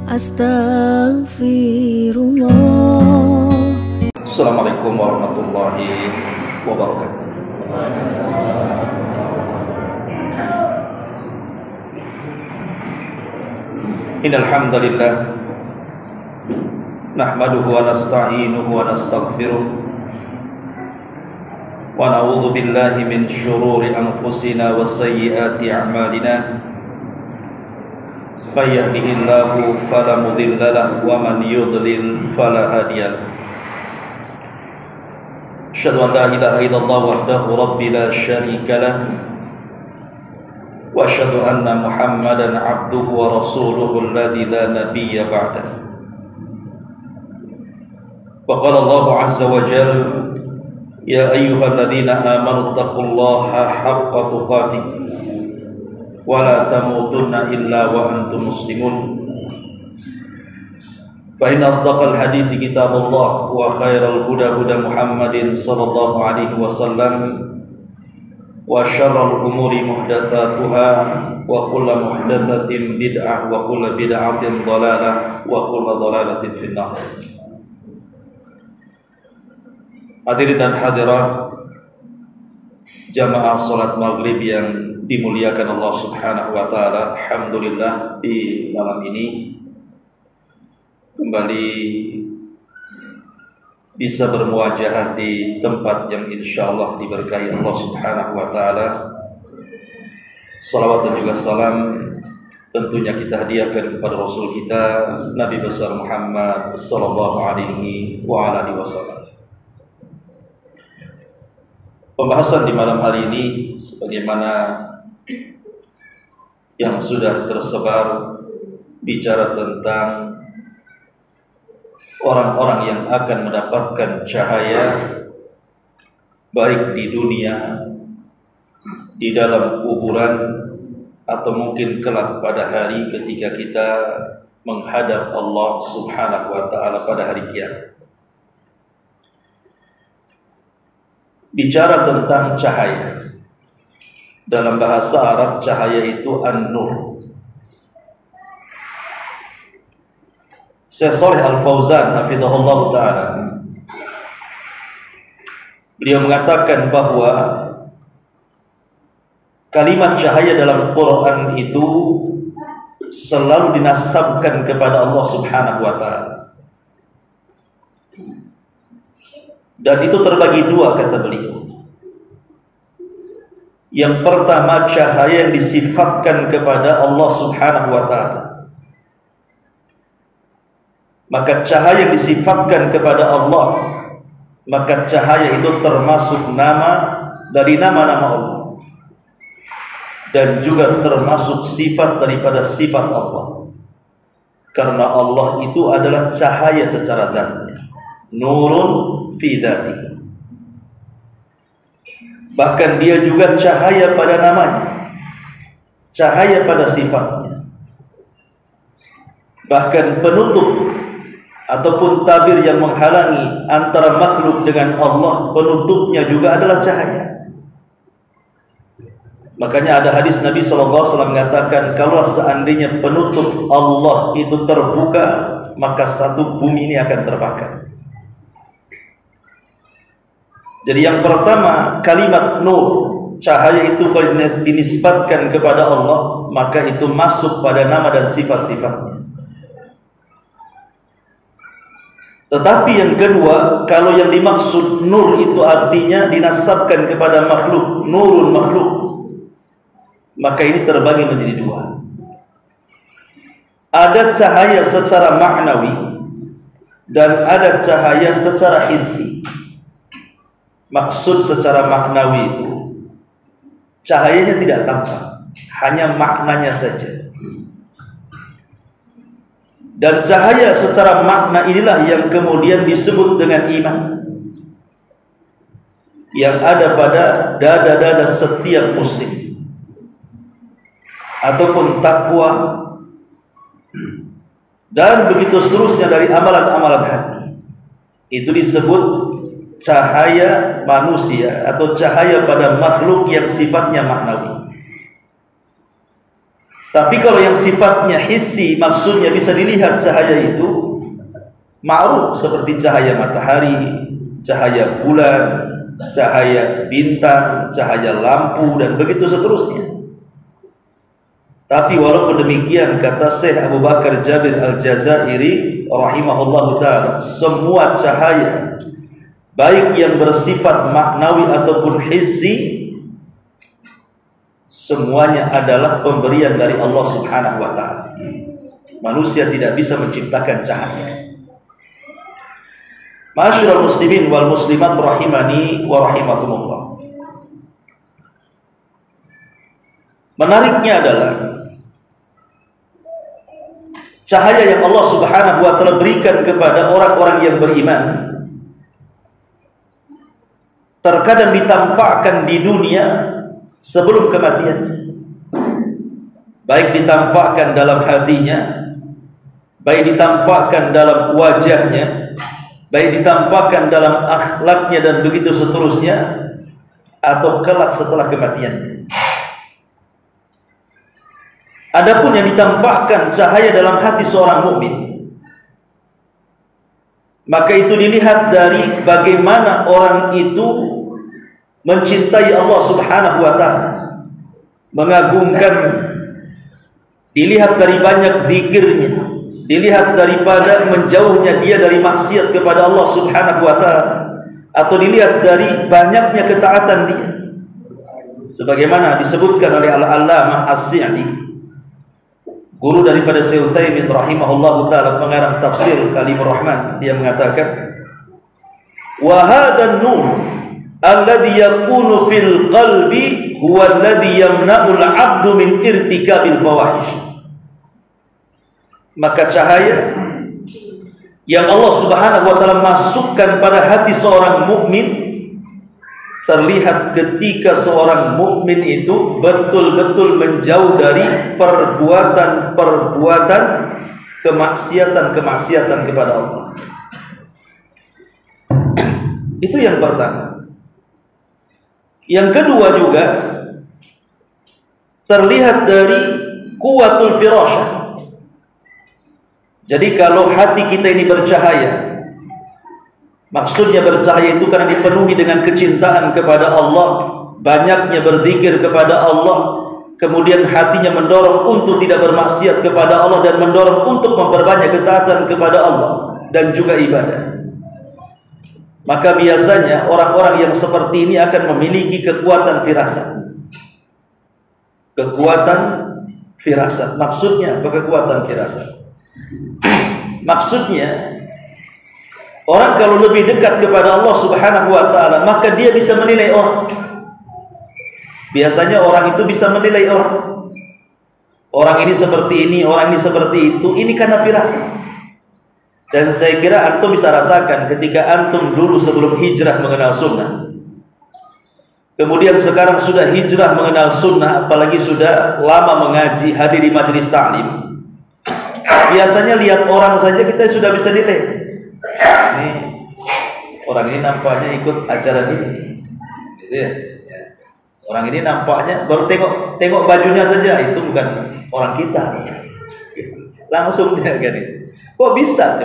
Astaghfirullah. Assalamualaikum warahmatullahi wabarakatuh. Innal hamdalillah nahmaduhu wa nasta'inuhu wa nastaghfiruh wa na'udzu billahi min shururi anfusina wa sayyiati a'malina. May yahdihillahu fala mudilla lahu wa man yudlil fala hadiya lahu. Asyhadu an la ilaha illallah wahdahu rabbi la syarika lahu wa asyhadu anna Muhammadan abduhu wa rasuluhu alladzi la nabiyya ba'dahu. Wa qala Allah azza wa jalla ya ayyuhalladzina amanu taqullaha haqqa tuqatih wa la tamutunna illa wa antum muslimun. Fa inna asdaqal hadithi kitabullah wa khairal huda huda Muhammadin sallallahu alaihi wasallam wa syarrul umuri muhdatsatuha wa kullu muhdatsatin bid'ah wa kullu bid'atin dhalalah wa kullu dhalalatin finnar. Hadirin dan hadirat jamaah salat maghrib yang dimuliakan Allah Subhanahu wa taala, alhamdulillah di malam ini kembali bisa bermuajahah di tempat yang insyaallah diberkahi Allah Subhanahu wa taala. Salawat dan juga salam tentunya kita hadiahkan kepada Rasul kita Nabi besar Muhammad sallallahu alaihi wa alihi wasallam. Pembahasan di malam hari ini sebagaimana yang sudah tersebar bicara tentang orang-orang yang akan mendapatkan cahaya baik di dunia, di dalam kuburan, atau mungkin kelak pada hari ketika kita menghadap Allah Subhanahu wa taala pada hari kiamat. Bicara tentang cahaya, dalam bahasa Arab cahaya itu an-nur. Syekh Shalih Al-Fauzan hafizahullah ta'ala, beliau mengatakan bahwa kalimat cahaya dalam Quran itu selalu dinasabkan kepada Allah Subhanahu wa ta'ala. Dan itu terbagi dua, kata beliau. Yang pertama, cahaya yang disifatkan kepada Allah Subhanahu wa ta'ala. Maka cahaya yang disifatkan kepada Allah, maka cahaya itu termasuk nama dari nama-nama Allah, dan juga termasuk sifat daripada sifat Allah. Karena Allah itu adalah cahaya secara dzatnya, nurun fi dzatihi. Bahkan dia juga cahaya pada namanya, cahaya pada sifatnya. Bahkan penutup ataupun tabir yang menghalangi antara makhluk dengan Allah, penutupnya juga adalah cahaya. Makanya ada hadis Nabi SAW mengatakan, kalau seandainya penutup Allah itu terbuka, maka satu bumi ini akan terbakar. Jadi yang pertama, kalimat nur, cahaya itu kalau dinisbatkan kepada Allah, maka itu masuk pada nama dan sifat-sifatnya. Tetapi yang kedua, kalau yang dimaksud nur itu artinya dinasabkan kepada makhluk, nurun makhluk, maka ini terbagi menjadi dua. Ada cahaya secara maknawi dan ada cahaya secara hissi. Maksud secara maknawi itu cahayanya tidak tampak, hanya maknanya saja. Dan cahaya secara makna inilah yang kemudian disebut dengan iman, yang ada pada dada-dada setiap muslim, ataupun takwa, dan begitu seterusnya dari amalan-amalan hati. Itu disebut cahaya manusia atau cahaya pada makhluk yang sifatnya maknawi. Tapi kalau yang sifatnya hissi, maksudnya bisa dilihat cahaya itu, ma'ruf, seperti cahaya matahari, cahaya bulan, cahaya bintang, cahaya lampu, dan begitu seterusnya. Tapi walaupun demikian, kata Syekh Abu Bakar Jabir Al-Jazairi rahimahullahu ta'ala, semua cahaya baik yang bersifat maknawi ataupun hissi, semuanya adalah pemberian dari Allah Subhanahu wa ta'ala. Manusia tidak bisa menciptakan cahaya. Ma'asyiral muslimin wal muslimat rahimani wa rahimakumullah. Menariknya adalah cahaya yang Allah Subhanahu wa ta'ala berikan kepada orang-orang yang beriman terkadang ditampakkan di dunia sebelum kematian, baik ditampakkan dalam hatinya, baik ditampakkan dalam wajahnya, baik ditampakkan dalam akhlaknya dan begitu seterusnya, atau kelak setelah kematiannya. Adapun yang ditampakkan cahaya dalam hati seorang mukmin, maka itu dilihat dari bagaimana orang itu mencintai Allah Subhanahu wa ta'ala, mengagungkan, dilihat dari banyak zikirnya, dilihat daripada menjauhnya dia dari maksiat kepada Allah Subhanahu wa ta'ala, atau dilihat dari banyaknya ketaatan dia, sebagaimana disebutkan oleh Al-Allamah As-Sa'di, guru daripada Syekh Utsaimin rahimahullahu ta'ala, pengarang tafsir Kalimur Rahman. Dia mengatakan, wa hadha an-nur alladhi yakunu fil qalbi huwa alladhi yamna'ul 'abdu min irtikabil fawahish. Maka cahaya yang Allah Subhanahu wa ta'ala masukkan pada hati seorang mukmin terlihat ketika seorang mukmin itu betul-betul menjauh dari perbuatan-perbuatan kemaksiatan-kemaksiatan kepada Allah. Itu yang pertama. Yang kedua juga terlihat dari kuwatul firasyah. Jadi kalau hati kita ini bercahaya, maksudnya bercahaya itu karena dipenuhi dengan kecintaan kepada Allah, banyaknya berzikir kepada Allah, kemudian hatinya mendorong untuk tidak bermaksiat kepada Allah dan mendorong untuk memperbanyak ketaatan kepada Allah dan juga ibadah. Maka biasanya orang-orang yang seperti ini akan memiliki kekuatan firasat. Kekuatan firasat. Maksudnya apa kekuatan firasat? Maksudnya orang kalau lebih dekat kepada Allah Subhanahu wa ta'ala, maka dia bisa menilai orang. Biasanya orang itu bisa menilai orang. Orang ini seperti ini, orang ini seperti itu. Ini karena firasat. Dan saya kira antum bisa rasakan ketika antum dulu sebelum hijrah mengenal sunnah, kemudian sekarang sudah hijrah mengenal sunnah, apalagi sudah lama mengaji, hadir di majelis ta'lim. Biasanya lihat orang saja kita sudah bisa nilai. Ini orang ini nampaknya ikut acara ini, gitu ya. Orang ini nampaknya baru tengok bajunya saja itu bukan orang kita. Langsung dia gini. Kok bisa?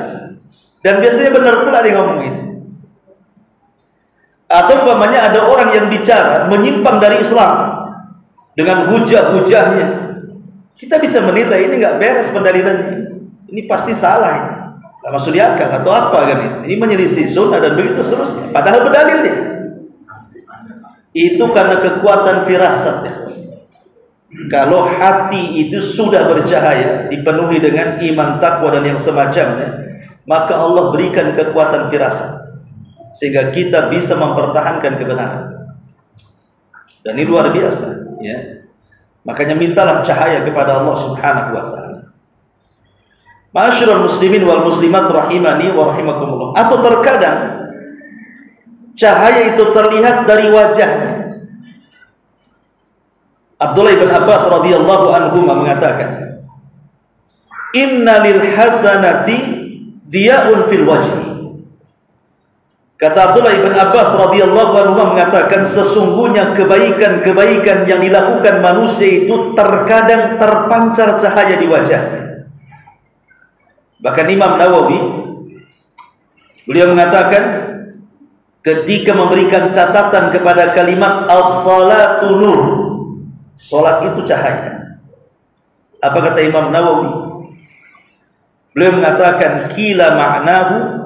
Dan biasanya benar pula dia ngomong gitu. Atau umpamanya ada orang yang bicara menyimpang dari Islam dengan hujah-hujahnya, kita bisa menilai ini nggak beres pendalilannya. Ini pasti salah ini. Nggak masuk di akal atau apa kan itu. Ini menyelisih sunnah dan begitu seterusnya. Padahal berdalil dia. Itu karena kekuatan firasat ya. Kalau hati itu sudah bercahaya, dipenuhi dengan iman, takwa dan yang semacamnya, maka Allah berikan kekuatan firasat sehingga kita bisa mempertahankan kebenaran. Dan ini luar biasa ya. Makanya mintalah cahaya kepada Allah Subhanahu wa ta'ala. Ma'asyiral muslimin wal muslimat rahimani wa rahimakumullah. Atau terkadang cahaya itu terlihat dari wajahnya. Abdullah bin Abbas radhiyallahu anhu mengatakan, "Inna lil hasanati diya'un fil wajhi." Kata Abdullah ibn Abbas radhiyallahu anhu mengatakan, sesungguhnya kebaikan-kebaikan yang dilakukan manusia itu terkadang terpancar cahaya di wajahnya. Bahkan Imam Nawawi, beliau mengatakan ketika memberikan catatan kepada kalimat as-salatu nur, salat itu cahaya. Apa kata Imam Nawawi? Beliau mengatakan kila ma'nahu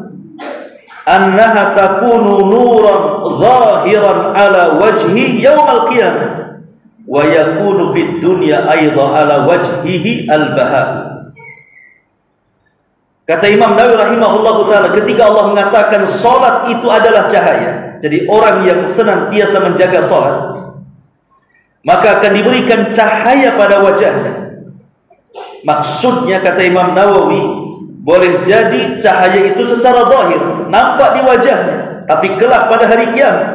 annaha takunu nuran zahiran ala wajhi yaumal qiyamah wa yakunu fid dunya aidha ala wajhihi al-baha. Kata Imam Nawawi rahimahullahu taala, ketika Allah mengatakan salat itu adalah cahaya, jadi orang yang senantiasa menjaga salat maka akan diberikan cahaya pada wajahnya. Maksudnya kata Imam Nawawi, boleh jadi cahaya itu secara zahir nampak di wajahnya, tapi kelak pada hari kiamat.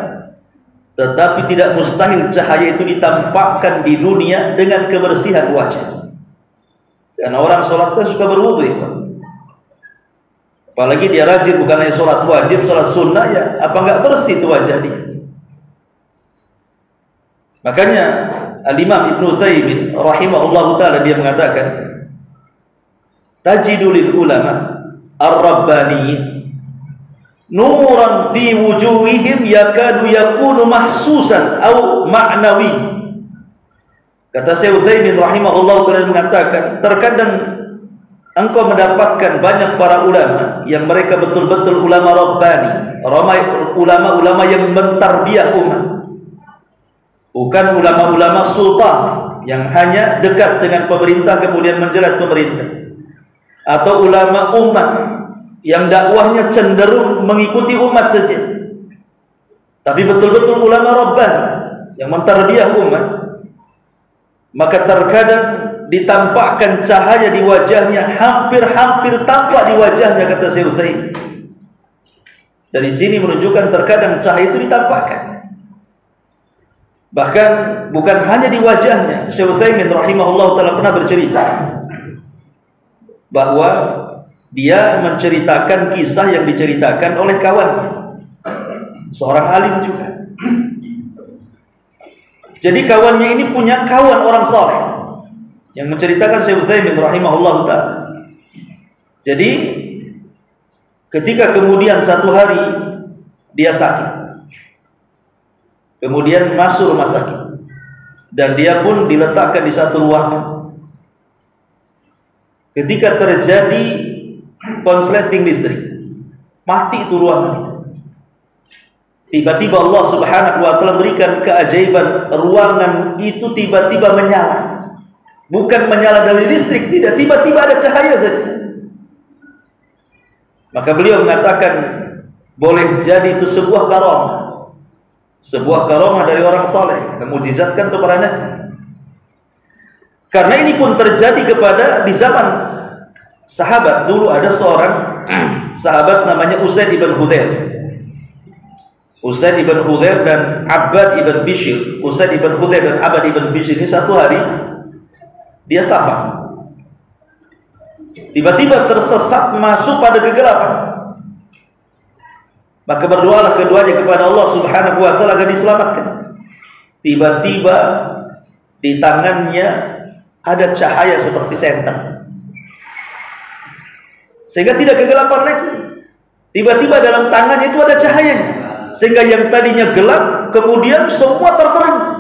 Tetapi tidak mustahil cahaya itu ditampakkan di dunia dengan kebersihan wajah. Karena orang sholat kan suka berwudu, apalagi dia rajin, bukan hanya sholat wajib, sholat sunnah, ya apa enggak bersih itu wajah dia. Makanya Al-Imam Ibnu Utsaimin rahimahullahu taala dia mengatakan, tajidulil ulama ar-rabbaniyyin nuran fi wujuhihim yakadu yakunu mahsusan atau ma'nawi. Kata Syekh Utsaimin rahimahullah taala mengatakan, terkadang engkau mendapatkan banyak para ulama yang mereka betul-betul ulama rabbani, ulama-ulama yang mentarbiyah umat, bukan ulama-ulama sultan yang hanya dekat dengan pemerintah kemudian menjerat pemerintah, atau ulama umat yang dakwahnya cenderung mengikuti umat saja, tapi betul-betul ulama rabbani yang mentarbiyah umat. Maka terkadang ditampakkan cahaya di wajahnya, hampir-hampir tampak di wajahnya, kata Syekh Utsaimin. Dari sini menunjukkan terkadang cahaya itu ditampakkan, bahkan bukan hanya di wajahnya. Syekh Utsaimin rahimahullah taala pernah bercerita bahwa dia menceritakan kisah yang diceritakan oleh kawannya, seorang alim juga. Jadi kawannya ini punya kawan orang soleh yang menceritakan Syekh Utsaimin rahimahullah ta'ala. Jadi ketika kemudian satu hari dia sakit, kemudian masuk rumah sakit, dan dia pun diletakkan di satu ruangan. Ketika terjadi konsleting listrik, mati itu ruangan itu. Tiba-tiba Allah subhanahu wa ta'ala berikan keajaiban, ruangan itu tiba-tiba menyala. Bukan menyala dari listrik, tidak, tiba-tiba ada cahaya saja. Maka beliau mengatakan, boleh jadi itu sebuah karamah, sebuah karamah dari orang saleh, memujizatkan itu para nabi. Karena ini pun terjadi kepada di zaman sahabat. Dulu ada seorang sahabat namanya Usaid ibn Hudzair. Usaid ibn Hudzair dan Abbad ibn Bishr. Usaid ibn Hudzair dan Abbad ibn Bishr ini satu hari dia safar, tiba-tiba tersesat masuk pada kegelapan. Maka berdoalah keduanya kepada Allah subhanahu wa ta'ala agar diselamatkan. Tiba-tiba di tangannya ada cahaya seperti senter, sehingga tidak kegelapan lagi. Tiba-tiba dalam tangannya itu ada cahayanya, sehingga yang tadinya gelap kemudian semua terterangi.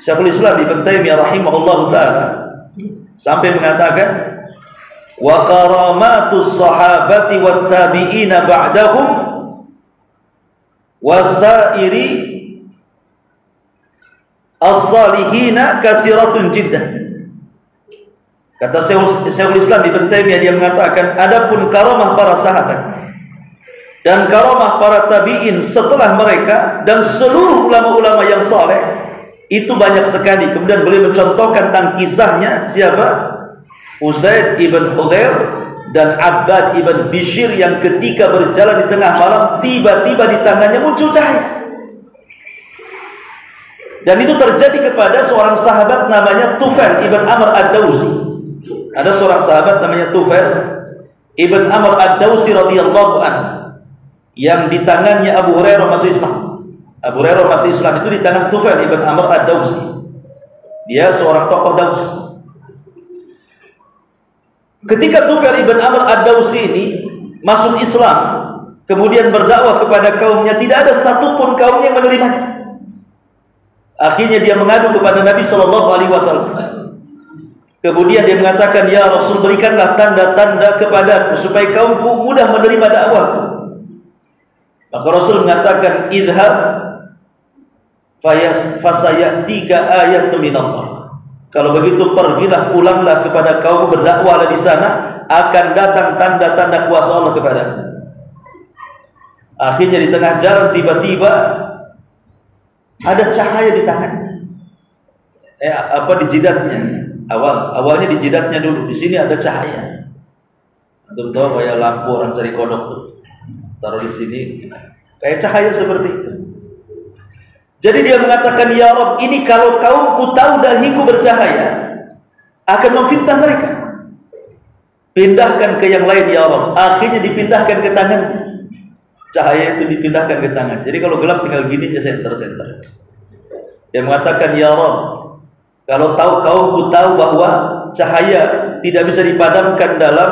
Syekhul Islam Ibnu Taimiyah rahimahullahu taala sampai mengatakan, wa karamatus sahabati wat tabi'ina ba'dahum wasairi as-salihina katsiratun jiddan. Kata Syekhul Islam Ibnu Taimiyah, dia mengatakan, adapun karamah para sahabat dan karamah para tabi'in setelah mereka dan seluruh ulama-ulama yang saleh itu banyak sekali. Kemudian beliau mencontohkan tentang kisahnya siapa? Usaid ibn Hudzair dan Abbad ibn Bishr yang ketika berjalan di tengah malam tiba-tiba di tangannya muncul cahaya. Dan itu terjadi kepada seorang sahabat namanya Tufail ibn Amr ad-Dawsi. Ada seorang sahabat namanya Tufail Ibn Amr Ad-Dawsi radhiyallahu anhu, yang di tangannya Abu Hurairah masuk Islam. Abu Hurairah masuk Islam itu di tangan Tufail Ibn Amr Ad-Dawsi. Dia seorang tokoh Daus. Ketika Tufail Ibn Amr Ad-Dawsi ini masuk Islam, kemudian berdakwah kepada kaumnya, tidak ada satupun kaumnya yang menerimanya. Akhirnya dia mengadu kepada Nabi SAW. Kemudian dia mengatakan, ya Rasul, berikanlah tanda-tanda kepadaku supaya kaumku mudah menerima dakwahku. Maka Rasul mengatakan, idhab fasayatika ayatun minallah. Kalau begitu pergilah, pulanglah kepada kaum, berdakwahlah di sana, akan datang tanda-tanda kuasa Allah kepadamu. Akhirnya di tengah jalan tiba-tiba ada cahaya di tangannya, di jidatnya. Awalnya di jidatnya dulu. Di sini ada cahaya. Antum tahu kayak lampu orang cari kodok tuh, taruh di sini, kayak cahaya seperti itu. Jadi dia mengatakan, ya Rabb, ini kalau kaumku tahu dahiku bercahaya, akan memfitnah mereka. Pindahkan ke yang lain ya Rabb. Akhirnya dipindahkan ke tangannya. Cahaya itu dipindahkan ke tangan. Jadi kalau gelap tinggal gini aja, center. Dia mengatakan, ya Rabb, kalau kaumku tahu bahwa cahaya tidak bisa dipadamkan dalam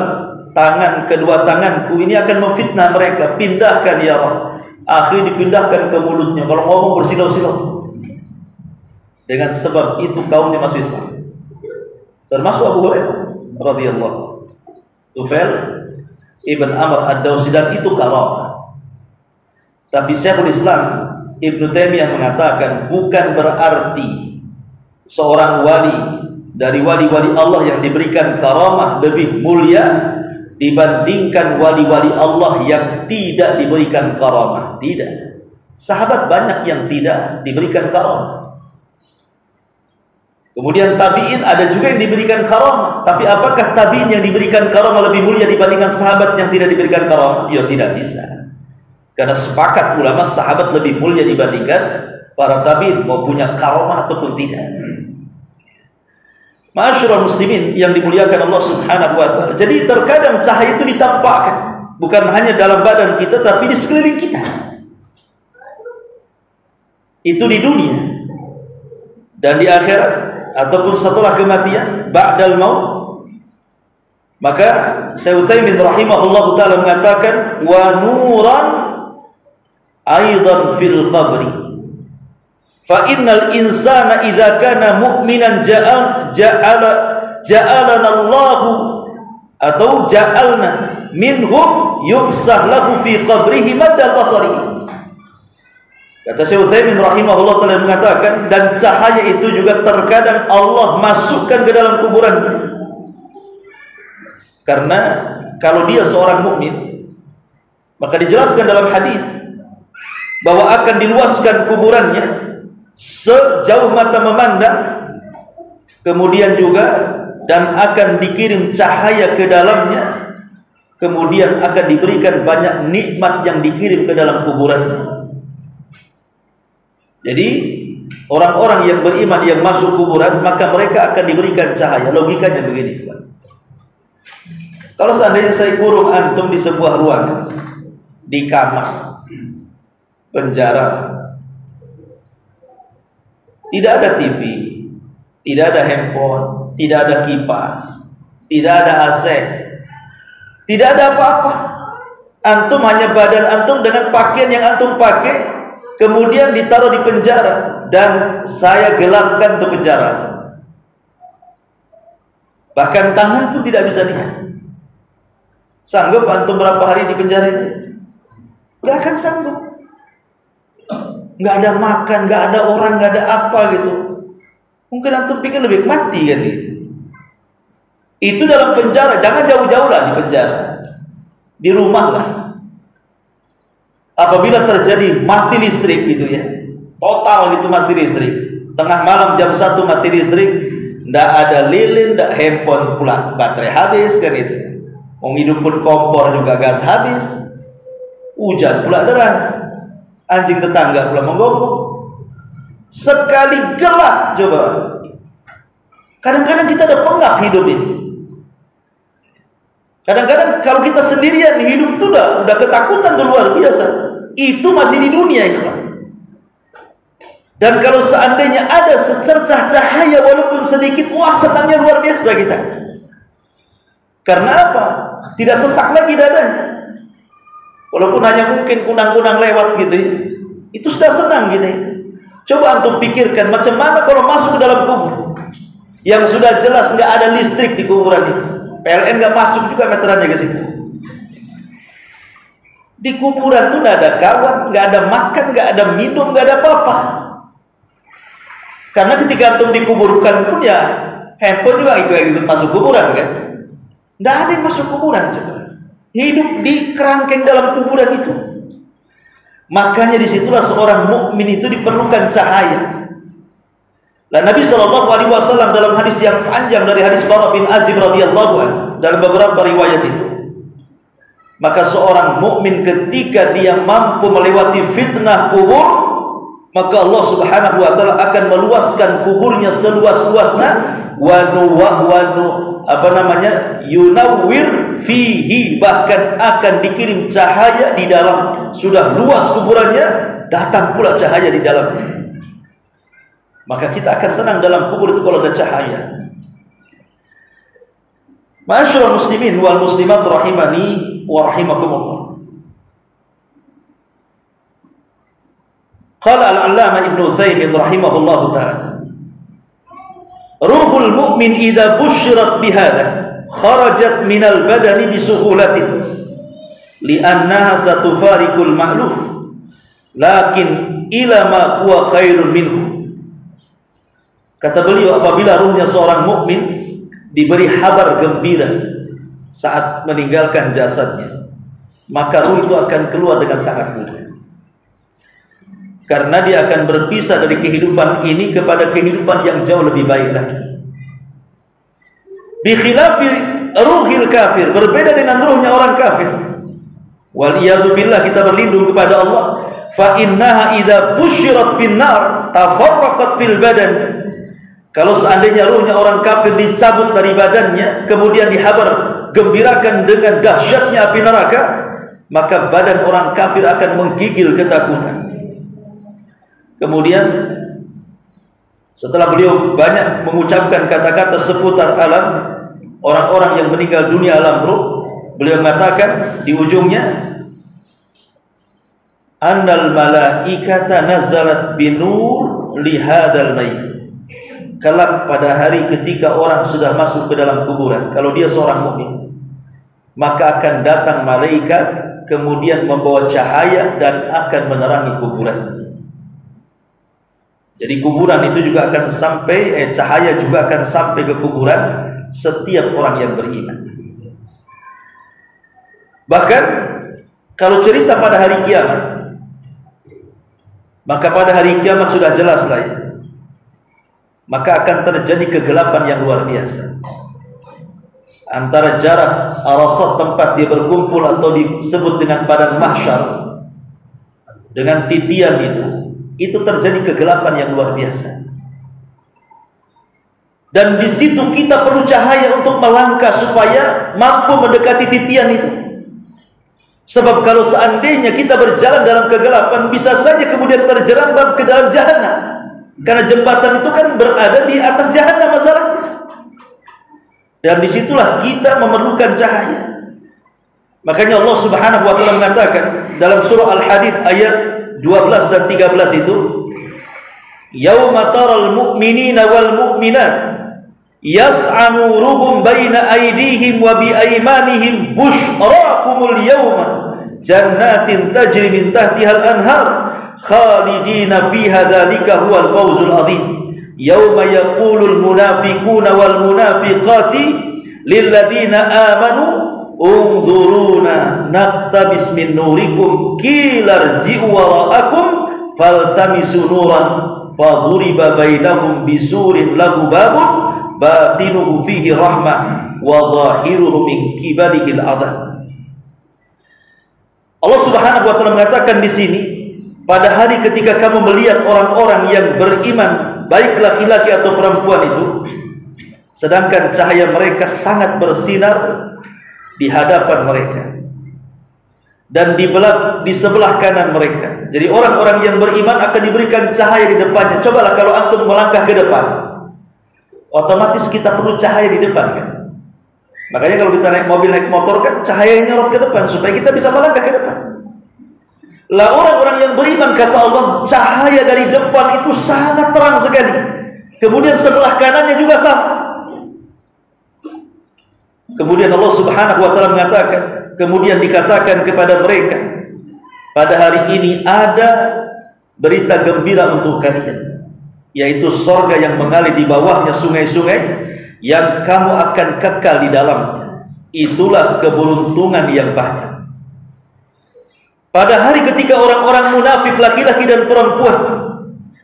kedua tanganku, ini akan memfitnah mereka. Pindahkan ya Rabb. Akhirnya dipindahkan ke mulutnya. Kalau ngomong bersilau-silau. Dengan sebab itu kaumnya masuk Islam, termasuk Abu Hurairah radhiyallahu. Tufail Ibn Amr Ad-Dawsi, dan itu karamah. Tapi Syekhul Islam Ibn Taimiyah mengatakan, bukan berarti seorang wali dari wali-wali Allah yang diberikan karamah lebih mulia dibandingkan wali-wali Allah yang tidak diberikan karamah. Tidak. Sahabat banyak yang tidak diberikan karamah. Kemudian tabi'in ada juga yang diberikan karamah. Tapi apakah tabi'in yang diberikan karamah lebih mulia dibandingkan sahabat yang tidak diberikan karamah? Ya tidak bisa. Karena sepakat ulama, sahabat lebih mulia dibandingkan para tabi'in, mau punya karamah ataupun tidak. Ma'asyiral muslimin yang dimuliakan Allah Subhanahu wa taala. Jadi terkadang cahaya itu ditampakkan bukan hanya dalam badan kita, tapi di sekeliling kita. Itu di dunia dan di akhirat ataupun setelah kematian, ba'dal maut. Maka Syekh Utsaimin rahimahullahu taala mengatakan, wa nuran aidan fil qabri. Fa innal insana idza kana mu'minan ja'alana Allahu atau ja'alna minhum yufsah lahu fi qabrihi madda basarihi. Kata Syekh Utsaimin rahimahullah taala mengatakan, dan cahaya itu juga terkadang Allah masukkan ke dalam kuburannya. Karena kalau dia seorang mukmin, maka dijelaskan dalam hadis bahwa akan diluaskan kuburannya sejauh mata memandang, kemudian juga dan akan dikirim cahaya ke dalamnya, kemudian akan diberikan banyak nikmat yang dikirim ke dalam kuburannya. Jadi orang-orang yang beriman yang masuk kuburan, maka mereka akan diberikan cahaya. Logikanya begini, Pak. Kalau seandainya saya kurung antum di sebuah ruangan, di kamar penjara, tidak ada TV, tidak ada handphone, tidak ada kipas, tidak ada AC, tidak ada apa-apa. Antum hanya badan antum dengan pakaian yang antum pakai, kemudian ditaruh di penjara, dan saya gelapkan tuh penjara. Bahkan tangan pun tidak bisa lihat. Sanggup antum berapa hari di penjara itu? Gak akan sanggup. Nggak ada makan, nggak ada orang, nggak ada apa gitu. Mungkin antum pikir lebih mati kan gitu. Itu dalam penjara, jangan jauh-jauh lah di penjara, di rumah lah. Apabila terjadi mati listrik gitu ya, total gitu mati listrik, tengah malam jam 1 mati listrik, nggak ada lilin, nggak handphone pula, baterai habis kan itu. Mau hidup pun kompor juga gas habis, hujan pula deras. Anjing tetangga pula menggonggong. Sekali gelap, coba. Kadang-kadang kita ada pengap hidup ini. Kadang-kadang kalau kita sendirian hidup itu udah ketakutan tuh luar biasa. Itu masih di dunia ya, Pak. Dan kalau seandainya ada secercah cahaya walaupun sedikit, wah senangnya luar biasa kita. Karena apa? Tidak sesak lagi dadanya. Walaupun hanya mungkin kunang-kunang lewat gitu ya. Itu sudah senang gitu ya. Coba antum pikirkan macam mana kalau masuk ke dalam kubur yang sudah jelas nggak ada listrik di kuburan itu. PLN nggak masuk juga meterannya ke situ. Di kuburan tuh nggak ada kawan, nggak ada makan, nggak ada minum, nggak ada apa-apa. Karena ketika antum dikuburkan pun ya handphone juga ikut masuk kuburan kan. Nggak ada yang masuk kuburan juga. Hidup di kerangkeng dalam kuburan itu. Makanya disitulah seorang mukmin itu diperlukan cahaya. Dan Nabi SAW dalam hadis yang panjang dari hadis Bara bin Azib radhiyallahu anhu dalam beberapa riwayat itu, maka seorang mukmin ketika dia mampu melewati fitnah kubur, maka Allah Subhanahu wa taala akan meluaskan kuburnya seluas-luasnya yunawwir fihi, bahkan akan dikirim cahaya di dalam. Sudah luas kuburannya, datang pula cahaya di dalamnya. Maka kita akan tenang dalam kubur itu kalau ada cahaya. Ma'asyiral muslimin wal muslimat rahimani wa rahimakumullah. Qala al-'allamah Ibnu Utsaimin rahimahullahu ta'ala, ruhul mu'min idza busyirat bihadza kharajat minal badani bisuhulatin li'annaha satufariqul ma'luf lakin ila ma huwa khairun minhu. Kata beliau, apabila ruhnya seorang mukmin diberi kabar gembira saat meninggalkan jasadnya, maka ruh itu akan keluar dengan sangat mudah. Karena dia akan berpisah dari kehidupan ini kepada kehidupan yang jauh lebih baik lagi. Bi khilafi ruhil kafir, berbeda dengan ruhnya orang kafir. Wal iyadu billah, kita berlindung kepada Allah. Fa innaha idza busyirat bin nar tafarraqat fil badan. Kalau seandainya ruhnya orang kafir dicabut dari badannya, kemudian dihabar gembirakan dengan dahsyatnya api neraka, maka badan orang kafir akan menggigil ketakutan. Kemudian setelah beliau banyak mengucapkan kata-kata seputar alam orang-orang yang meninggal dunia alam ruh, beliau mengatakan di ujungnya, annal malaikata nazalat binur lihadal mayyit. Kelak pada hari ketika orang sudah masuk ke dalam kuburan, kalau dia seorang mukmin, maka akan datang malaikat kemudian membawa cahaya dan akan menerangi kuburan. Jadi kuburan itu juga akan sampai, cahaya juga akan sampai ke kuburan setiap orang yang beriman. Bahkan kalau cerita pada hari kiamat, maka pada hari kiamat sudah jelas lah ya, maka akan terjadi kegelapan yang luar biasa. Antara jarak arasat tempat dia berkumpul atau disebut dengan padang mahsyar dengan titian itu terjadi kegelapan yang luar biasa. Dan di situ kita perlu cahaya untuk melangkah supaya mampu mendekati titian itu. Sebab kalau seandainya kita berjalan dalam kegelapan, bisa saja kemudian terjerambab ke dalam jahanam. Karena jembatan itu kan berada di atas jahanam masalahnya. Dan disitulah kita memerlukan cahaya. Makanya Allah Subhanahu wa taala mengatakan dalam surah Al-Hadid ayat 12 dan 13 itu, yauma taral mu'minina wal mu'minat yas'a nuruhum baina aydihim wa bi aymanihim bushrakumul yawma jannatin tajri min tahtiha al-anhar khalidina fiha dzalika huwal fawzul adzim. Yauma yaqulul munafiquna wal munafiqati lil ladzina amanu unzuruna naqtabis min nurikum qila irji'u wara'akum faltamisu nuran faduriba bainahum bisurin lahu babun batinuhu fihi rahmah wa zahiruhu min qibalihi al-'adzab. Allah Subhanahu wa taala mengatakan di sini, pada hari ketika kamu melihat orang-orang yang beriman, baik laki-laki atau perempuan itu, sedangkan cahaya mereka sangat bersinar di hadapan mereka dan di sebelah kanan mereka. Jadi orang-orang yang beriman akan diberikan cahaya di depannya. Cobalah kalau antum melangkah ke depan, otomatis kita perlu cahaya di depan kan. Makanya kalau kita naik mobil, naik motor kan cahayanya nyorot ke depan supaya kita bisa melangkah ke depan. Lah orang-orang yang beriman, kata Allah, cahaya dari depan itu sangat terang sekali. Kemudian sebelah kanannya juga sama. Kemudian Allah Subhanahu wa taala mengatakan, kemudian dikatakan kepada mereka, pada hari ini ada berita gembira untuk kalian, yaitu surga yang mengalir di bawahnya sungai-sungai yang kamu akan kekal di dalamnya. Itulah keberuntungan yang banyak. Pada hari ketika orang-orang munafik laki-laki dan perempuan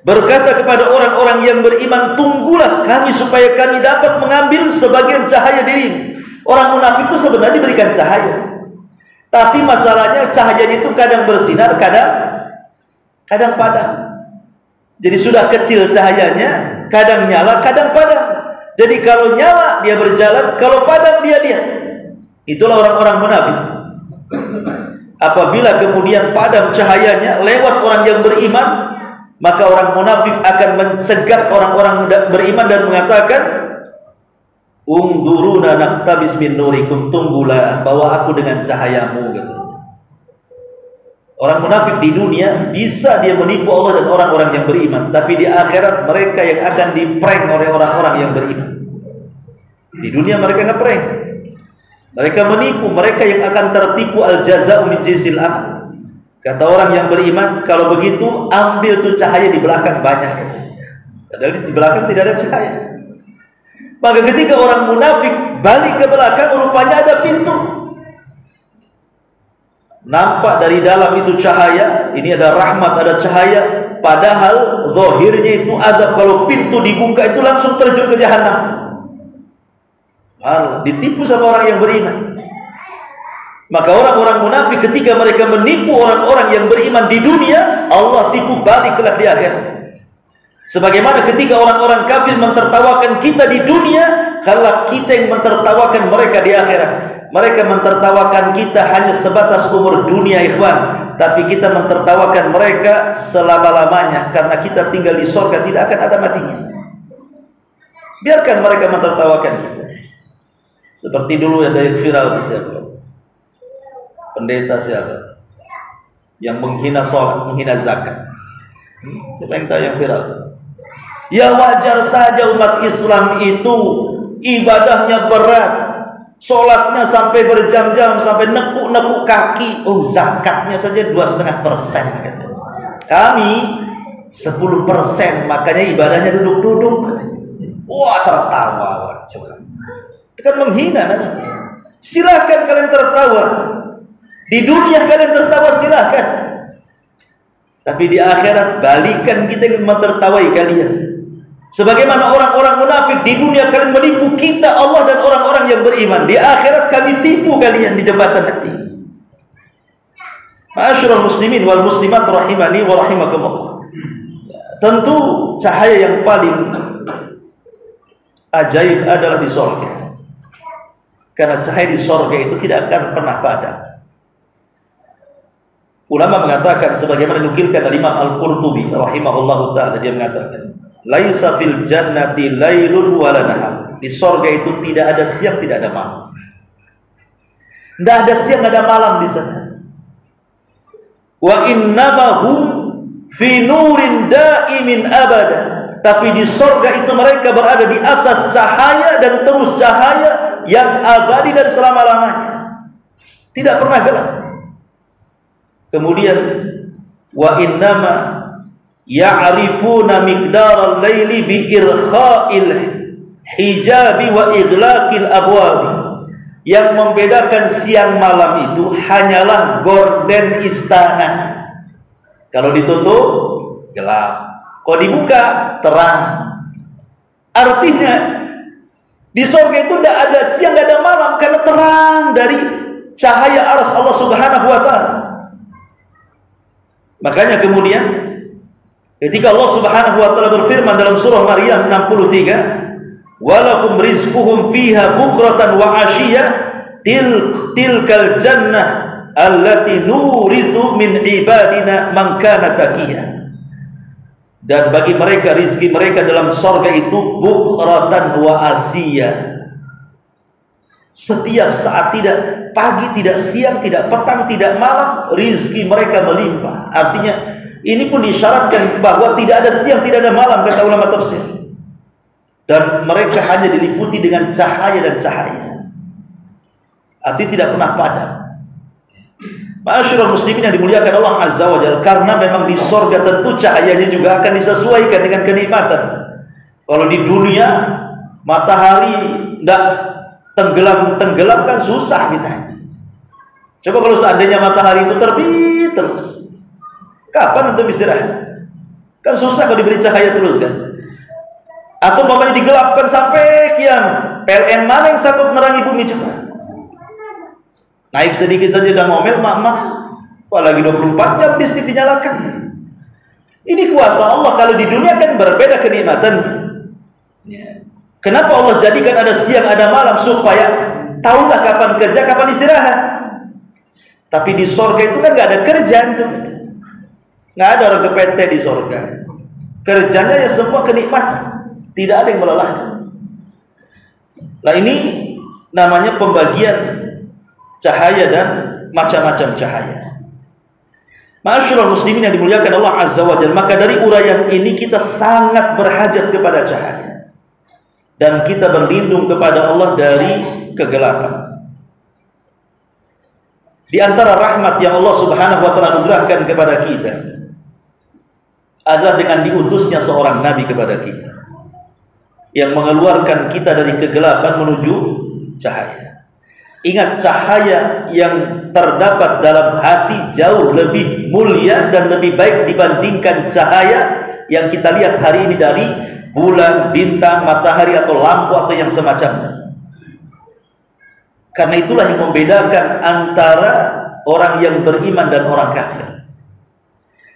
berkata kepada orang-orang yang beriman, tunggulah kami supaya kami dapat mengambil sebagian cahaya dirimu. Orang munafik itu sebenarnya diberikan cahaya, tapi masalahnya cahayanya itu kadang bersinar, kadang padam. Jadi sudah kecil cahayanya, kadang nyala, kadang padam. Jadi kalau nyala dia berjalan, kalau padam dia diam. Itulah orang-orang munafik. Apabila kemudian padam cahayanya lewat orang yang beriman, maka orang munafik akan mencegat orang-orang beriman dan mengatakan, ungduruna naktabis min nurikum, tunggulah bawa aku dengan cahayamu gitu. Orang munafik di dunia bisa dia menipu Allah dan orang-orang yang beriman, tapi di akhirat mereka yang akan diprank oleh orang-orang yang beriman. Di dunia mereka ngeprank, mereka menipu, mereka yang akan tertipu. Al jaza'u min jinsil amal. Kata orang yang beriman, kalau begitu ambil tuh cahaya di belakang banyak katanya. Padahal di belakang tidak ada cahaya. Maka ketika orang munafik balik ke belakang, rupanya ada pintu. Nampak dari dalam itu cahaya, ini ada rahmat, ada cahaya. Padahal zahirnya itu adab. Kalau pintu dibuka itu langsung terjun ke jahanam. Ditipu sama orang yang beriman. Maka orang-orang munafik ketika mereka menipu orang-orang yang beriman di dunia, Allah tipu balik kelak di akhirat. Sebagaimana ketika orang-orang kafir mentertawakan kita di dunia, kalau kita yang mentertawakan mereka di akhirat. Mereka mentertawakan kita hanya sebatas umur dunia, ikhwan, tapi kita mentertawakan mereka selama-lamanya, karena kita tinggal di surga tidak akan ada matinya. Biarkan mereka mentertawakan kita. Seperti dulu ada yang viral, siapa? Pendeta siapa? Yang menghina sholat, menghina zakat. Siapa yang tahu yang viral? Ya wajar saja umat Islam itu ibadahnya berat, sholatnya sampai berjam-jam, sampai nekuk-nekuk kaki. Oh, zakatnya saja 2,5% katanya. Kami 10%, makanya ibadahnya duduk-duduk katanya. Wah, tertawa. Coba. Itu kan menghina namanya. Silahkan kalian tertawa. Di dunia kalian tertawa, silahkan. Tapi di akhirat balikan kita yang mentertawai kalian. Sebagaimana orang-orang munafik di dunia kalian menipu kita, Allah dan orang-orang yang beriman. Di akhirat kami tipu kalian di jembatan nanti. Ma'asyiral muslimin wal muslimat rahimani wa rahimakumullah. Tentu cahaya yang paling ajaib adalah di surga. Karena cahaya di surga itu tidak akan pernah padam. Ulama mengatakan, sebagaimana dinukilkan oleh Imam Al-Qurtubi rahimahullahu taala, dia mengatakan, laisa fil jannati lailun wala nahar. Di surga itu tidak ada siang, tidak ada malam. Tidak ada siang, tidak ada malam di sana. Wa innamahum fi nurin daimin abada. Tapi di surga itu mereka berada di atas cahaya dan terus cahaya yang abadi dan selama-lamanya. Tidak pernah gelap. Kemudian wa innama ya'rifuna miqdaral laili bi irkha'il hijabi wa ighlaqil abwab. Yang membedakan siang malam itu hanyalah gorden istana. Kalau ditutup gelap, kalau dibuka terang. Artinya di surga itu tidak ada siang, tidak ada malam, karena terang dari cahaya arsy Allah Subhanahu wa taala. Makanya kemudian ketika Allah Subhanahu wa taala berfirman dalam surah Maryam 63, walakum rizquhum fiha bukratan wa asyiyah, tilkal jannah allati nurithu min ibadina man kana taqiyya. Dan bagi mereka rizki mereka dalam sorga itu bukratan wa asiyya. Setiap saat, tidak pagi, tidak siang, tidak petang, tidak malam, rizki mereka melimpah. Artinya ini pun disyaratkan bahwa tidak ada siang, tidak ada malam, kata ulama tafsir. Dan mereka hanya diliputi dengan cahaya dan cahaya. Artinya tidak pernah padam. Ma'asyiral muslimin yang dimuliakan Allah Azza wa Jalla, karena memang di sorga tentu cahayanya juga akan disesuaikan dengan kenikmatan. Kalau di dunia matahari tidak tenggelam kan susah kita. Coba kalau seandainya matahari itu terbit terus, kapan untuk istirahat? Kan susah kalau diberi cahaya terus kan. Atau umpamanya digelapkan sampai kiamat, PLN mana yang sanggup menerangi bumi coba? Naik sedikit saja udah ngomel, mak-mak, apalagi 24 jam listrik dinyalakan. Ini kuasa Allah. Kalau di dunia kan berbeda kenikmatannya. Kenapa Allah jadikan ada siang, ada malam? Supaya tahulah kapan kerja, kapan istirahat. Tapi di sorga itu kan nggak ada kerjaan tuh. Nggak ada orang ke PT di sorga. Kerjanya ya semua kenikmatan. Tidak ada yang melelahkan. Nah ini namanya pembagian cahaya dan macam-macam cahaya. Ma'asyiral muslimin yang dimuliakan Allah Azza wa Jalla, maka dari uraian ini kita sangat berhajat kepada cahaya. Dan kita berlindung kepada Allah dari kegelapan. Di antara rahmat yang Allah Subhanahu wa taala anugerahkan kepada kita adalah dengan diutusnya seorang nabi kepada kita yang mengeluarkan kita dari kegelapan menuju cahaya. Ingat, cahaya yang terdapat dalam hati jauh lebih mulia dan lebih baik dibandingkan cahaya yang kita lihat hari ini dari bulan, bintang, matahari, atau lampu, atau yang semacamnya. Karena itulah yang membedakan antara orang yang beriman dan orang kafir.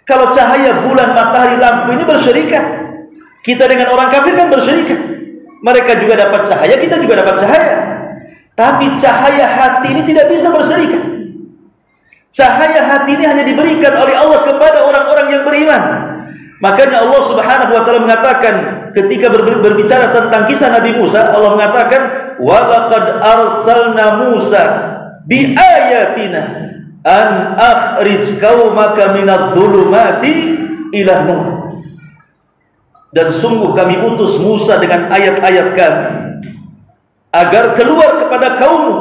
Kalau cahaya bulan, matahari, lampu ini bersyarikat, kita dengan orang kafir kan bersyarikat. Mereka juga dapat cahaya, kita juga dapat cahaya. Tapi cahaya hati ini tidak bisa bersyarikat. Cahaya hati ini hanya diberikan oleh Allah kepada orang-orang yang beriman. Makanya Allah Subhanahu wa taala mengatakan ketika berbicara tentang kisah Nabi Musa, Allah mengatakan wa laqad arsalna Musa bi ayatina an akhrij qaumaka minadh-dhulumati ila nur. Dan sungguh kami utus Musa dengan ayat-ayat kami agar keluar kepada kaummu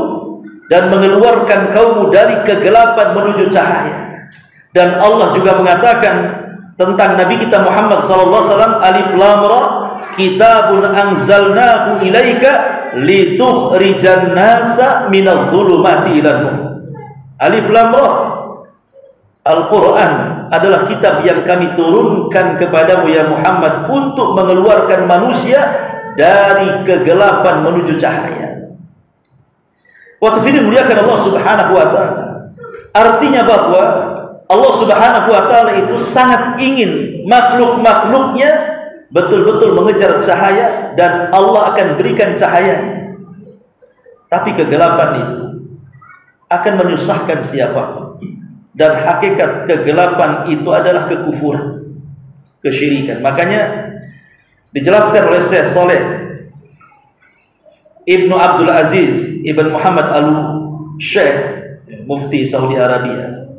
dan mengeluarkan kaummu dari kegelapan menuju cahaya. Dan Allah juga mengatakan tentang Nabi kita Muhammad sallallahu alaihi wasallam, alif lam ra, kitabun anzalnahu ilaika litukhrijan nasa minadh-dhulumati ilan nur. Alif lam ra, Al-Quran adalah kitab yang kami turunkan kepadamu ya Muhammad untuk mengeluarkan manusia dari kegelapan menuju cahaya. Waktu ini muliakan Allah Subhanahu wa taala. Artinya bahwa Allah Subhanahu wa taala itu sangat ingin makhluk-makhluknya betul-betul mengejar cahaya, dan Allah akan berikan cahayanya. Tapi kegelapan itu akan menyusahkan siapapun. Dan hakikat kegelapan itu adalah kekufuran, kesyirikan. Makanya dijelaskan oleh Syekh Saleh Ibnu Abdul Aziz Ibn Muhammad Al-Syekh, Mufti Saudi Arabia.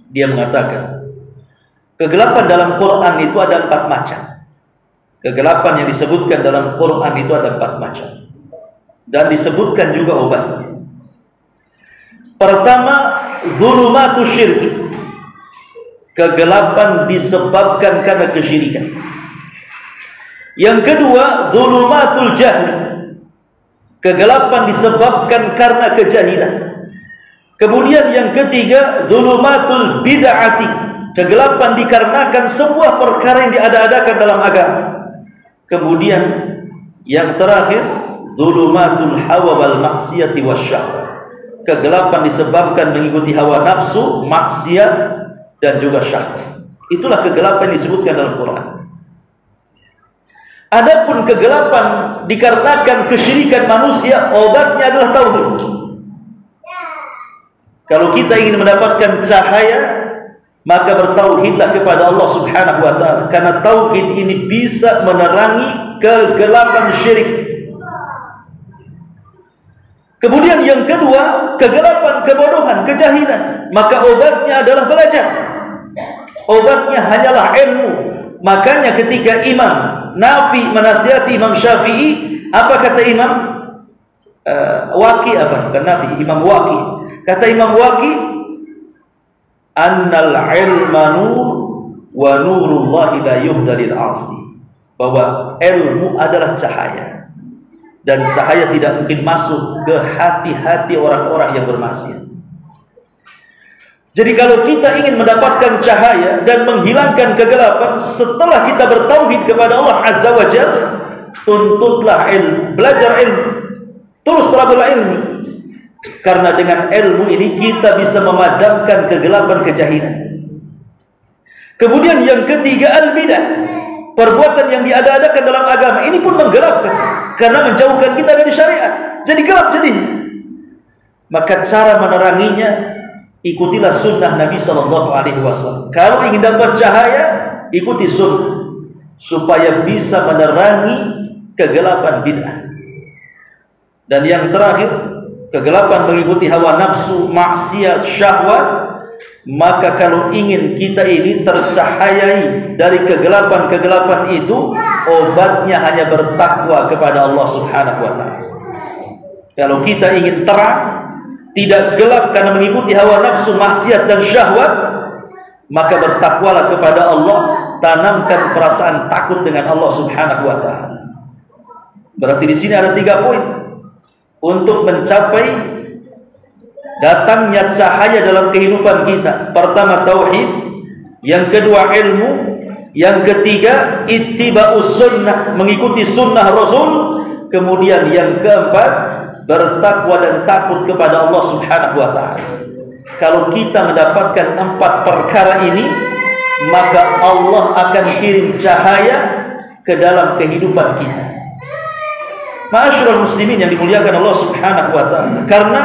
Dia mengatakan kegelapan dalam Quran itu ada 4 macam. Kegelapan yang disebutkan dalam Quran itu ada 4 macam, dan disebutkan juga obatnya. Pertama, zulumatus syirki, kegelapan disebabkan karena kesyirikan. Yang kedua, zulumatul jahli, kegelapan disebabkan karena kejahilan. Kemudian yang ketiga, zulumatul bid'ati, kegelapan dikarenakan sebuah perkara yang diada-adakan dalam agama. Kemudian yang terakhir, zulumatul hawa wal maksiyati wasyahwat, kegelapan disebabkan mengikuti hawa nafsu, maksiat, dan juga syahwat. Itulah kegelapan yang disebutkan dalam Quran. Adapun kegelapan dikarenakan kesyirikan manusia, obatnya adalah tauhid. Kalau kita ingin mendapatkan cahaya, maka bertauhidlah kepada Allah Subhanahu wa taala, karena tauhid ini bisa menerangi kegelapan syirik. Kemudian yang kedua, kegelapan, kebodohan, kejahilan, maka obatnya adalah belajar. Obatnya hanyalah ilmu. Makanya ketika Imam Nafi menasihati Imam Syafi'i, apa kata Imam Waqi, apa? Bukan Nafi, Imam Waqi. Kata Imam Waqi, annal ilma nur wa nurullahi la yuhdalil asi. Bahwa ilmu adalah cahaya, dan cahaya tidak mungkin masuk ke hati-hati orang-orang yang bermaksiat. Jadi kalau kita ingin mendapatkan cahaya dan menghilangkan kegelapan, setelah kita bertauhid kepada Allah Azza wa Jalla, tuntutlah ilmu, belajar ilmu, terus talabul ilmi. Karena dengan ilmu ini kita bisa memadamkan kegelapan kejahilan. Kemudian yang ketiga, al-bidah, perbuatan yang diada-adakan dalam agama. Ini pun menggelapkan, karena menjauhkan kita dari syariat. Jadi gelap jadinya. Maka cara meneranginya, ikutilah sunnah Nabi SAW. Kalau ingin dapat cahaya, ikuti sunnah, supaya bisa menerangi kegelapan bid'ah. Dan yang terakhir, kegelapan mengikuti hawa nafsu, maksiat, syahwat. Maka kalau ingin kita ini tercahayai dari kegelapan-kegelapan itu, obatnya hanya bertakwa kepada Allah Subhanahu wa taala. Kalau kita ingin terang, tidak gelap karena mengikuti hawa nafsu, maksiat dan syahwat, maka bertakwalah kepada Allah, tanamkan perasaan takut dengan Allah Subhanahu wa taala. Berarti di sini ada 3 poin untuk mencapai datangnya cahaya dalam kehidupan kita. Pertama, tauhid. Yang kedua, ilmu. Yang ketiga, ittiba'us sunnah, mengikuti sunnah Rasul. Kemudian yang keempat, bertakwa dan takut kepada Allah Subhanahu wa ta'ala. Kalau kita mendapatkan 4 perkara ini, maka Allah akan kirim cahaya ke dalam kehidupan kita. Ma'asyiral muslimin yang dimuliakan Allah Subhanahu wa ta'ala, karena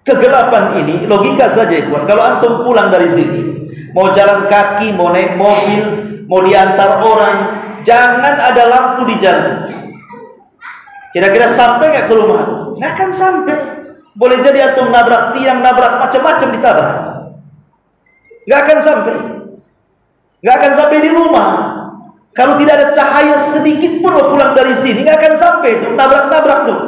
kegelapan ini logika saja, ikhwan. Kalau antum pulang dari sini, mau jalan kaki, mau naik mobil, mau diantar orang, jangan ada lampu di jalan. Kira-kira sampai nggak ke rumah? Nggak akan sampai. Boleh jadi antum nabrak tiang, nabrak macam-macam, ditabrak. Nggak akan sampai. Nggak akan sampai di rumah. Kalau tidak ada cahaya sedikit pun mau pulang dari sini, nggak akan sampai itu, nabrak-nabrak tuh.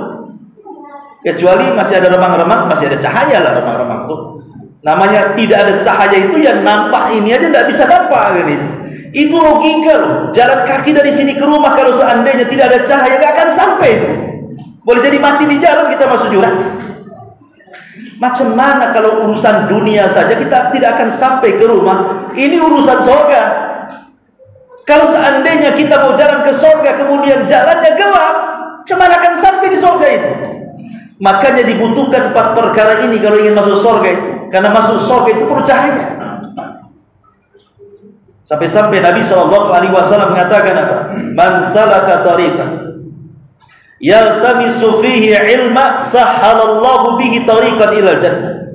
Kecuali masih ada remang-remang, masih ada cahaya lah remang-remang tuh. Namanya tidak ada cahaya itu, yang nampak ini aja nggak bisa nampak gitu. Itu logika loh. Jalan kaki dari sini ke rumah, kalau seandainya tidak ada cahaya, nggak akan sampai itu. Boleh jadi mati di jalan, kita masuk jurang. Macam mana kalau urusan dunia saja kita tidak akan sampai ke rumah? Ini urusan surga. Kalau seandainya kita mau jalan ke surga, kemudian jalannya gelap, macam mana akan sampai di surga itu? Makanya dibutuhkan 4 perkara ini kalau ingin masuk surga itu. Karena masuk surga itu perlu cahaya. Sampai-sampai Nabi SAW mengatakan apa? Man salaka tariqan yaltamisu fihi ilma sahhalallahu bihi tariqan ilal jannah.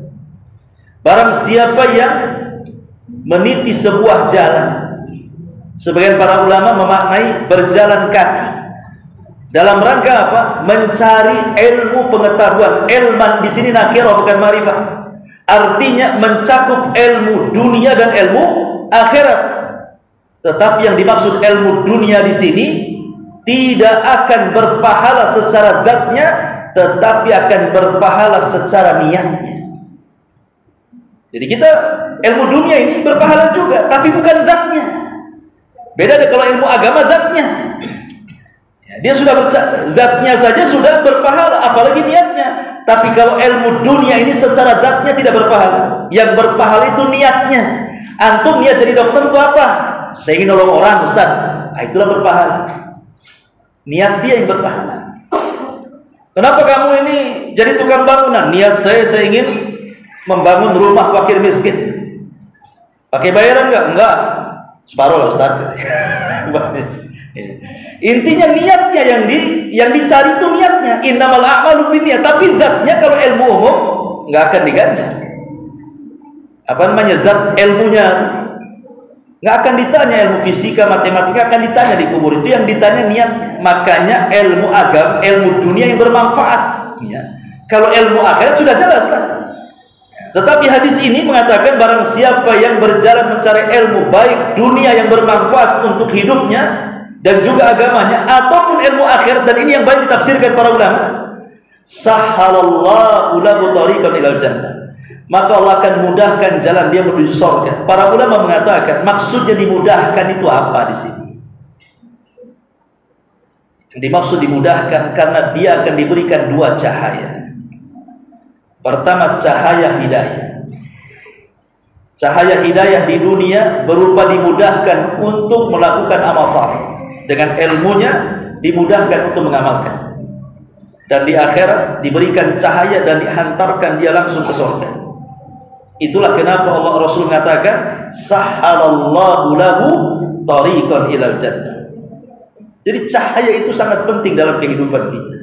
Barang siapa yang meniti sebuah jalan, sebagian para ulama memaknai berjalan kaki, dalam rangka apa? Mencari ilmu pengetahuan. Ilman di sini nakirah, bukan ma'rifah. Artinya mencakup ilmu dunia dan ilmu akhirat. Tetapi yang dimaksud ilmu dunia di sini tidak akan berpahala secara zatnya, tetapi akan berpahala secara niatnya. Jadi kita ilmu dunia ini berpahala juga, tapi bukan zatnya. Beda deh kalau ilmu agama zatnya. Dia sudah zatnya saja sudah berpahala, apalagi niatnya. Tapi kalau ilmu dunia ini secara zatnya tidak berpahala. Yang berpahala itu niatnya. Antum niat jadi dokter itu apa? Saya ingin nolong orang, Ustaz. Nah, itulah berpahala. Niat dia yang berpahala. Kenapa kamu ini jadi tukang bangunan? Niat saya ingin membangun rumah fakir miskin. Pakai bayaran enggak? Enggak. Separuh lah, Ustaz. Intinya niatnya yang dicari itu niatnya. Innamal a'malu binniyat. Tapi zatnya kalau ilmu umum nggak akan diganjar. Apa namanya, zat ilmunya nggak akan ditanya. Ilmu fisika, matematika akan ditanya di kubur. Itu yang ditanya niat. Makanya ilmu agama, ilmu dunia yang bermanfaat ya. Kalau ilmu akhirat sudah jelas lah. Tetapi hadis ini mengatakan barang siapa yang berjalan mencari ilmu baik dunia yang bermanfaat untuk hidupnya dan juga agamanya, ataupun ilmu akhirat, dan ini yang banyak ditafsirkan para ulama, sahhalallahu lahu tariqan ilal jannah, maka Allah akan mudahkan jalan dia menuju surga. Para ulama mengatakan maksudnya dimudahkan itu apa di sini? Dimaksud dimudahkan karena dia akan diberikan dua cahaya. Pertama, cahaya hidayah. Cahaya hidayah di dunia berupa dimudahkan untuk melakukan amal saleh. Dengan ilmunya dimudahkan untuk mengamalkan. Dan di akhirat diberikan cahaya dan dihantarkan dia langsung ke surga. Itulah kenapa Allah Rasul mengatakan sahhalallahu lahu tariqan ilal jannah. Jadi cahaya itu sangat penting dalam kehidupan kita.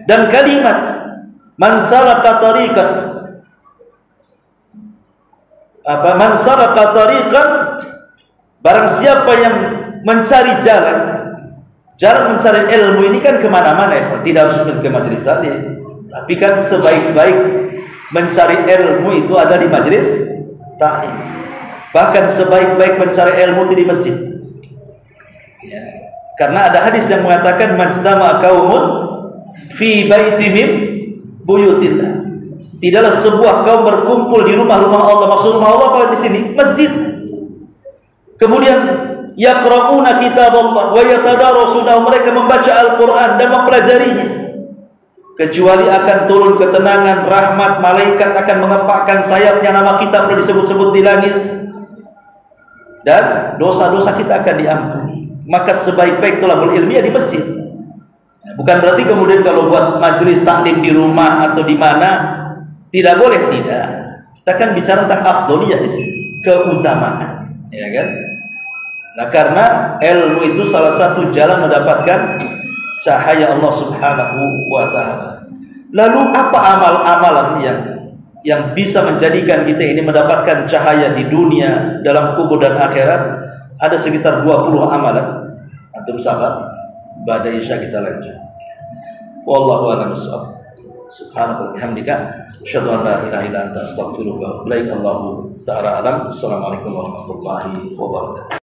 Dan kalimat man salaka tariqan, man salaka tariqan, barang siapa yang mencari jalan mencari ilmu ini kan kemana-mana ya, tidak harus ke majelis taklim, tapi kan sebaik-baik mencari ilmu itu ada di majelis taklim. Bahkan sebaik-baik mencari ilmu itu di masjid ya. Karena ada hadis yang mengatakan majtama qaumun fi baitin min buyutillah, tidaklah sebuah kaum berkumpul di rumah-rumah Allah. Maksud rumah Allah apa di sini? Masjid. Kemudian yaqra'una kitaballah wa yatadarasunahu, mereka membaca Al-Quran dan mempelajarinya, kecuali akan turun ketenangan, rahmat, malaikat akan mengepakkan sayapnya, nama kita pernah disebut-sebut di langit, dan dosa-dosa kita akan diampuni. Maka sebaik-baik thalabul ilmiah di masjid. Bukan berarti kemudian kalau buat majelis taklim di rumah atau di mana tidak boleh, tidak. Kita kan bicara tentang afdoliyah di sini, keutamaan, ya kan? Nah, karena ilmu itu salah satu jalan mendapatkan cahaya Allah Subhanahu wa taala. Lalu apa amal-amalan yang bisa menjadikan kita ini mendapatkan cahaya di dunia, dalam kubur dan akhirat? Ada sekitar 20 amalan. Antum sabar, pada isya kita lanjut. Wallahu a'lam bishawab. Subhanallah bihamdika asyhadu an la ilaha illa anta astaghfiruka wa atubu ilaik. Allahu ta'ala alam. Assalamualaikum warahmatullahi wabarakatuh.